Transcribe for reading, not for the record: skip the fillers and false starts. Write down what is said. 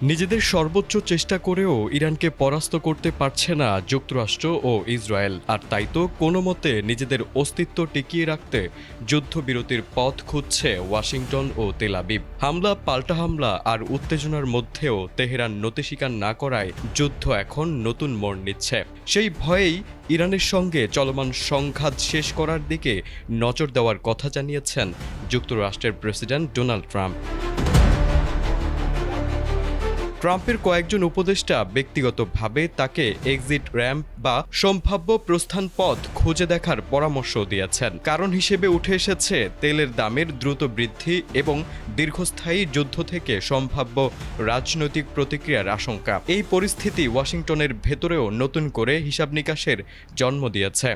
নিজেদের সর্বোচ্চ চেষ্টা করেও ইরানকে পরাস্ত করতে পারছে না যুক্তরাষ্ট্র ও ইসরায়েল, আর তাই তো কোনো মতে নিজেদের অস্তিত্ব টিকিয়ে রাখতে যুদ্ধবিরতির পথ খুঁজছে ওয়াশিংটন ও তেল আবিব। হামলা পাল্টা হামলা আর উত্তেজনার মধ্যেও তেহরান নতি স্বীকার না করায় যুদ্ধ এখন নতুন মোড় নিচ্ছে। সেই ভয়েই ইরানের সঙ্গে চলমান সংঘাত শেষ করার দিকে নজর দেওয়ার কথা জানিয়েছেন যুক্তরাষ্ট্রের প্রেসিডেন্ট ডোনাল্ড ট্রাম্প। ট্রাম্পের কয়েকজন উপদেষ্টা ব্যক্তিগতভাবে তাকে এক্সিট র্যাম্প বা সম্ভাব্য প্রস্থান পথ খুঁজে দেখার পরামর্শ দিয়েছেন। কারণ হিসেবে উঠে এসেছে তেলের দামের দ্রুত বৃদ্ধি এবং দীর্ঘস্থায়ী যুদ্ধ থেকে সম্ভাব্য রাজনৈতিক প্রতিক্রিয়ার আশঙ্কা। এই পরিস্থিতি ওয়াশিংটনের ভেতরেও নতুন করে হিসাব নিকাশের জন্ম দিয়েছে।